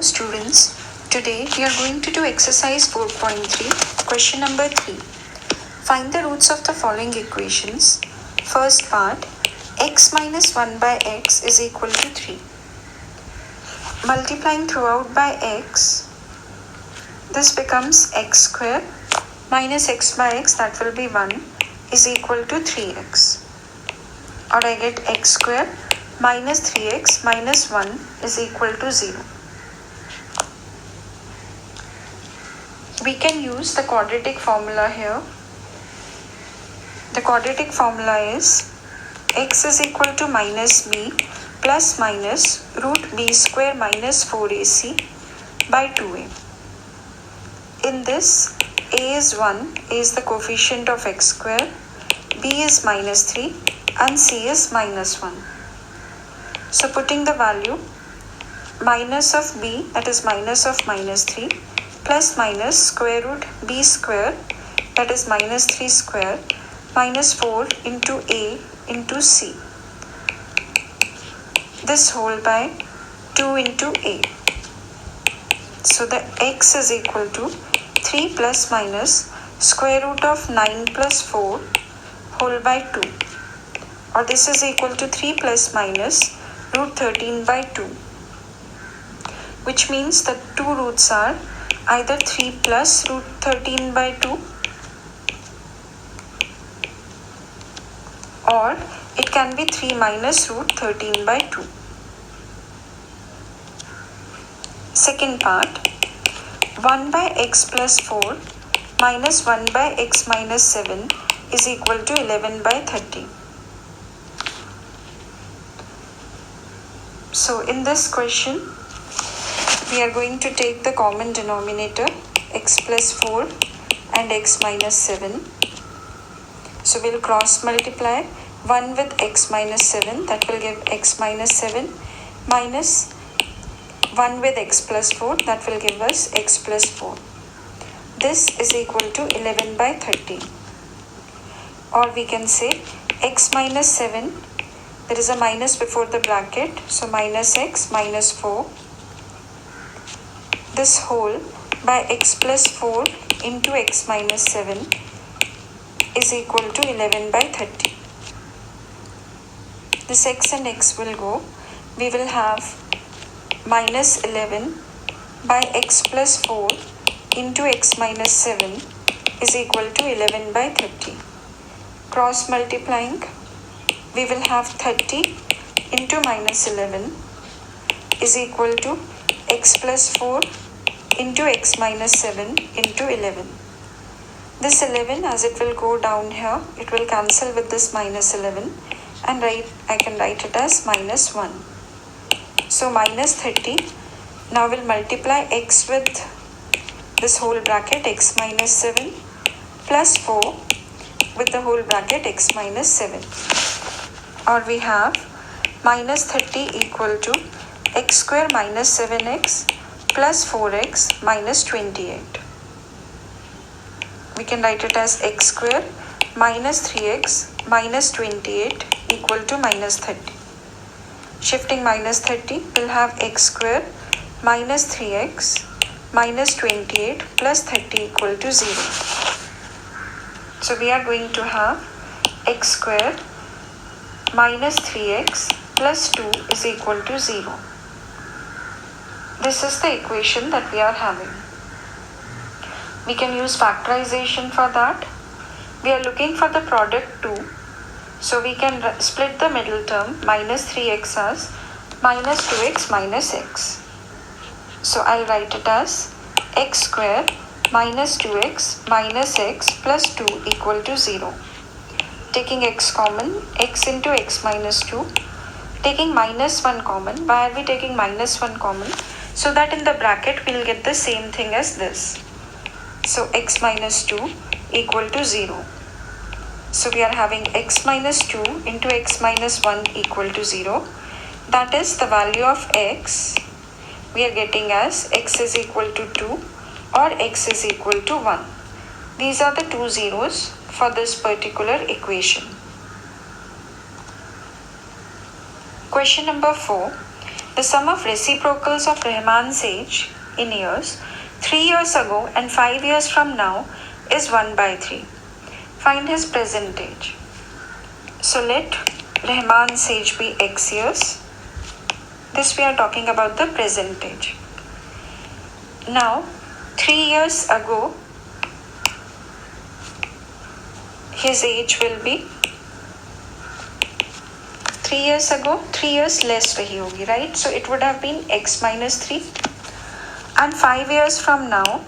Students, today we are going to do exercise 4.3, question number 3. Find the roots of the following equations. First part, x minus 1 by x is equal to 3. Multiplying throughout by x, this becomes x square minus x by x, that will be 1, is equal to 3x. Or I get x square minus 3x minus 1 is equal to 0. We can use the quadratic formula here. The quadratic formula is x is equal to minus b plus minus root b square minus 4ac by 2a. In this, a is 1, a is the coefficient of x square, b is minus 3 and c is minus 1. So putting the value minus of b, that is minus of minus 3, plus minus square root b square, that is minus 3 square, minus 4 into a into c. This whole by 2 into a. So the x is equal to 3 plus minus square root of 9 plus 4 whole by 2. Or this is equal to 3 plus minus root 13 by 2. Which means the two roots are either 3 plus root 13 by 2 or it can be 3 minus root 13 by 2. Second part, 1 by x plus 4 minus 1 by x minus 7 is equal to 11 by 30. So in this question, we are going to take the common denominator x plus 4 and x minus 7. So we'll cross multiply 1 with x minus 7, that will give x minus 7, minus 1 with x plus 4, that will give us x plus 4. This is equal to 11 by 30. Or we can say x minus 7, there is a minus before the bracket, so minus x minus 4. This whole by x plus 4 into x minus 7 is equal to 11 by 30. This x and x will go. We will have minus 11 by x plus 4 into x minus 7 is equal to 11 by 30. Cross multiplying, we will have 30 into minus 11 is equal to x plus 4 into x minus 7 into 11. This 11, as it will go down here, it will cancel with this minus 11 and I can write it as minus 1. So minus 30, now we'll multiply x with this whole bracket x minus 7 plus 4 with the whole bracket x minus 7. Or we have minus 30 equal to x square minus 7x plus 4x minus 28. We can write it as x square minus 3x minus 28 equal to minus 30. Shifting minus 30, we'll have x square minus 3x minus 28 plus 30 equal to 0. So we are going to have x square minus 3x plus 2 is equal to 0. This is the equation that we are having. We can use factorization for that. We are looking for the product 2. So we can split the middle term minus 3x as minus 2x minus x. So I'll write it as x square minus 2x minus x plus 2 equal to 0. Taking x common, x into x minus 2. Taking minus 1 common. Why are we taking minus 1 common? So that in the bracket we'll get the same thing as this. So x minus 2 equal to 0. So we are having x minus 2 into x minus 1 equal to 0. That is the value of x we are getting as x is equal to 2 or x is equal to 1. These are the two zeros for this particular equation. Question number 4. The sum of reciprocals of Rahman's age in years 3 years ago and 5 years from now is 1 by 3. Find his present age. So let Rahman's age be x years. This we are talking about the present age. Now 3 years ago his age will be 3 years ago 3 years less रही होगी, right? So it would have been x minus 3. And 5 years from now,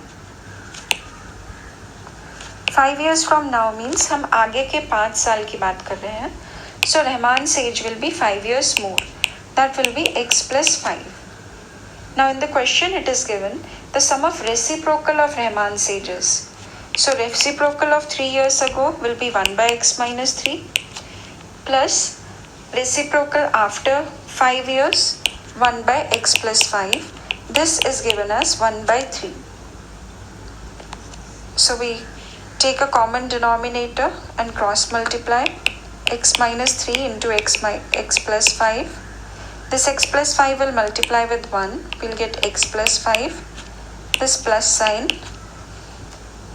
5 years from now means हम आगे के 5 साल की बात कर रहे हैं. So Rahman's age will be 5 years more. That will be x plus 5. Now in the question it is given the sum of reciprocal of Rahman's ages. So reciprocal of 3 years ago will be 1 by x minus 3 plus reciprocal after 5 years 1 by x plus 5. This is given as 1 by 3. So we take a common denominator and cross multiply x minus 3 into x plus 5. This x plus 5 will multiply with 1. We'll get x plus 5. This plus sign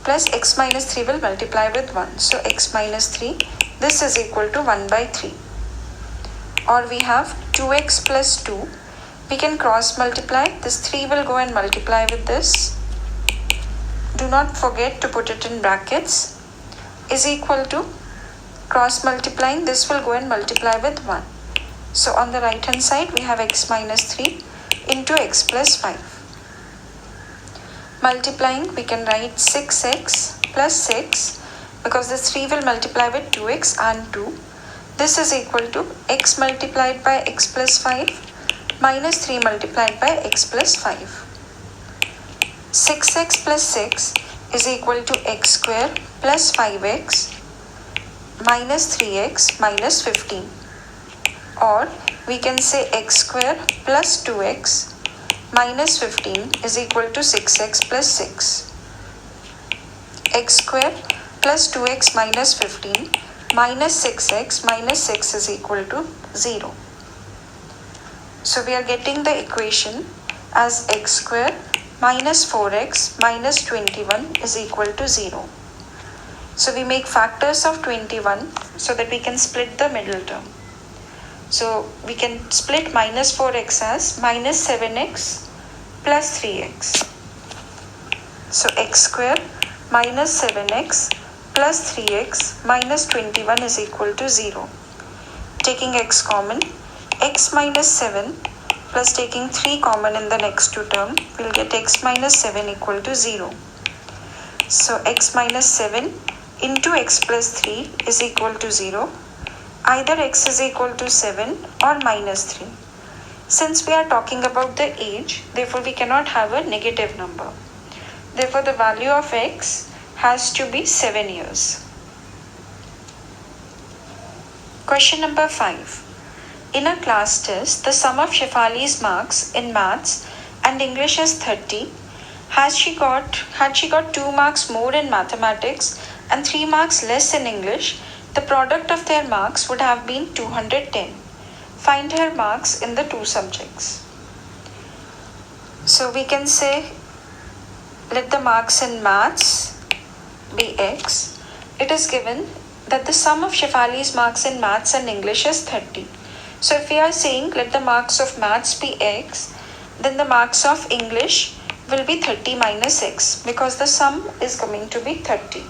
plus x minus 3 will multiply with 1. So x minus 3. This is equal to 1 by 3. Or we have 2x plus 2. We can cross multiply. This 3 will go and multiply with this. Do not forget to put it in brackets. Is equal to cross multiplying. This will go and multiply with 1. So on the right hand side we have x minus 3 into x plus 5. Multiplying we can write 6x plus 6 because this 3 will multiply with 2x and 2. This is equal to x multiplied by x plus 5 minus 3 multiplied by x plus 5. 6x plus 6 is equal to x square plus 5x minus 3x minus 15. Or we can say x square plus 2x minus 15 is equal to 6x plus 6. X square plus 2x minus 15 minus 6x minus 6 is equal to 0. So we are getting the equation as x square minus 4x minus 21 is equal to 0. So we make factors of 21 so that we can split the middle term. So we can split minus 4x as minus 7x plus 3x. So x square minus 7x plus 3x minus 21 is equal to 0. Taking x common, x minus 7 plus taking 3 common in the next two term, we'll get x minus 7 equal to 0. So x minus 7 into x plus 3 is equal to 0. Either x is equal to 7 or minus 3. Since we are talking about the age, therefore we cannot have a negative number. Therefore the value of x has to be 7 years. Question number 5. In a class test, the sum of Shefali's marks in maths and English is 30. Had she got 2 marks more in mathematics and 3 marks less in English, the product of their marks would have been 210. Find her marks in the 2 subjects. So we can say, let the marks in maths be x. It is given that the sum of Shefali's marks in maths and English is 30. So if we are saying let the marks of maths be x, then the marks of English will be 30 minus x because the sum is coming to be 30.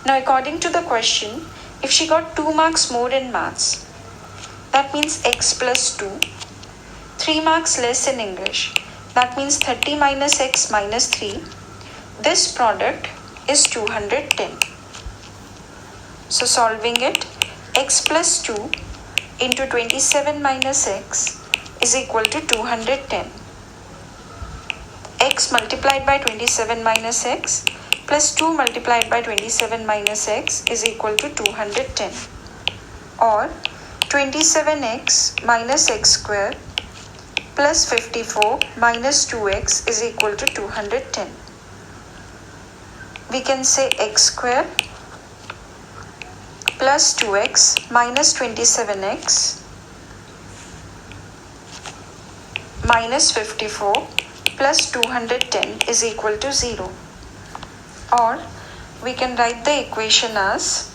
Now according to the question, if she got 2 marks more in maths, that means x plus 2. 3 marks less in English, that means 30 minus x minus 3. This product is 210. So solving it, x plus 2 into 27 minus x is equal to 210. X multiplied by 27 minus x plus 2 multiplied by 27 minus x is equal to 210. Or 27x minus x square plus 54 minus 2x is equal to 210. We can say x square plus 2x minus 27x minus 54 plus 210 is equal to 0. Or we can write the equation as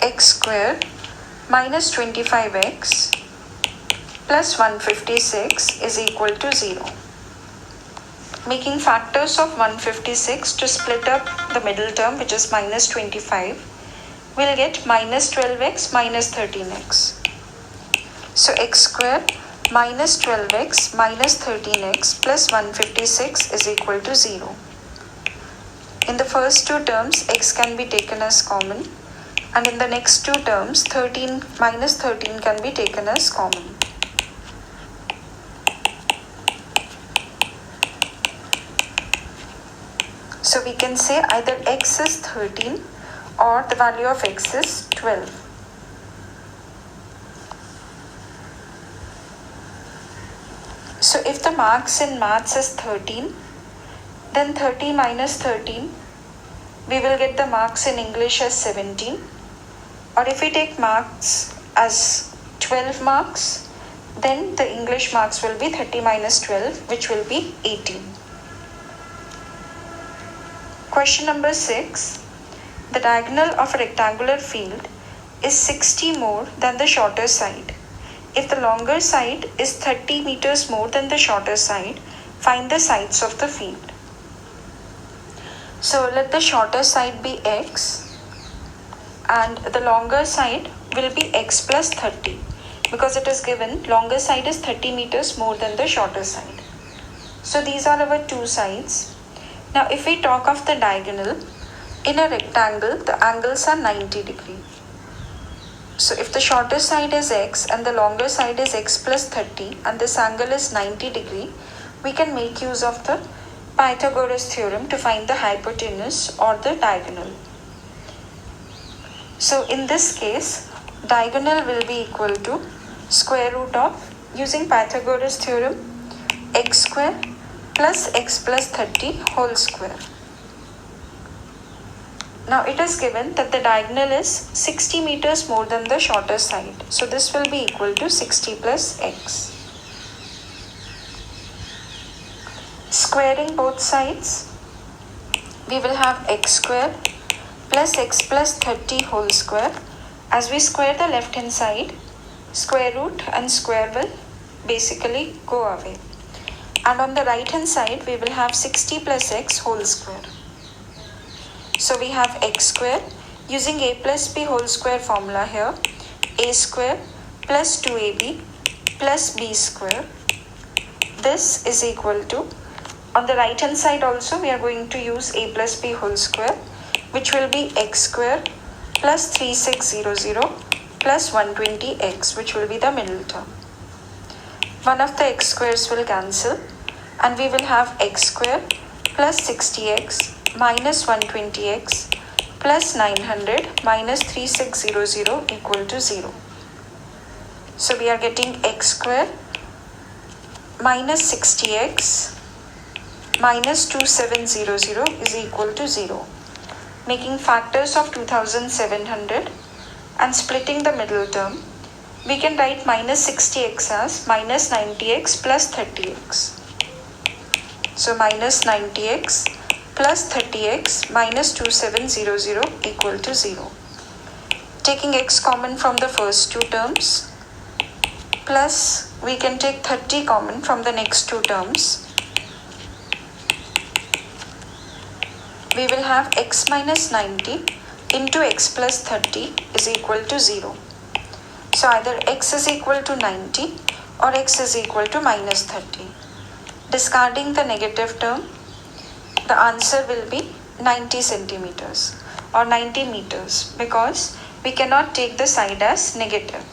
x square minus 25x plus 156 is equal to 0. Making factors of 156 to split up the middle term, which is minus 25, we'll get minus 12x minus 13x. So x square minus 12x minus 13x plus 156 is equal to 0. In the first two terms, x can be taken as common, and in the next two terms, 13 minus 13 can be taken as common. So we can say either x is 13 or the value of x is 12. So if the marks in maths is 13, then 30 minus 13, we will get the marks in English as 17. Or if we take marks as 12 marks, then the English marks will be 30 minus 12, which will be 18. Question number 6. The diagonal of a rectangular field is 60 more than the shorter side. If the longer side is 30 meters more than the shorter side, find the sides of the field. So let the shorter side be x and the longer side will be x plus 30, because it is given longer side is 30 meters more than the shorter side. So these are our two sides. Now if we talk of the diagonal, in a rectangle the angles are 90 degrees. So if the shorter side is x and the longer side is x plus 30 and this angle is 90 degrees, we can make use of the Pythagoras theorem to find the hypotenuse or the diagonal. So in this case, diagonal will be equal to square root of, using Pythagoras theorem, x square plus x plus 30 whole square. Now it is given that the diagonal is 60 meters more than the shorter side. So this will be equal to 60 plus x. Squaring both sides, we will have x square plus x plus 30 whole square. As we square the left hand side, square root and square will basically go away. And on the right hand side, we will have 60 plus x whole square. So we have x square, using a plus b whole square formula here, a square plus 2ab plus b square. This is equal to, on the right hand side also we are going to use a plus b whole square, which will be x square plus 3600 plus 120x, which will be the middle term. One of the x squares will cancel and we will have x square plus 60x minus 120x plus 900 minus 3600 equal to 0. So we are getting x square minus 60x minus 2700 is equal to 0. Making factors of 2700 and splitting the middle term, we can write minus 60x as minus 90x plus 30x. So minus 90x plus 30x minus 2700 equal to 0. Taking x common from the first two terms, plus we can take 30 common from the next two terms. We will have x minus 90 into x plus 30 is equal to 0. So either x is equal to 90 or x is equal to minus 30. Discarding the negative term, the answer will be 90 centimeters or 90 meters, because we cannot take the side as negative.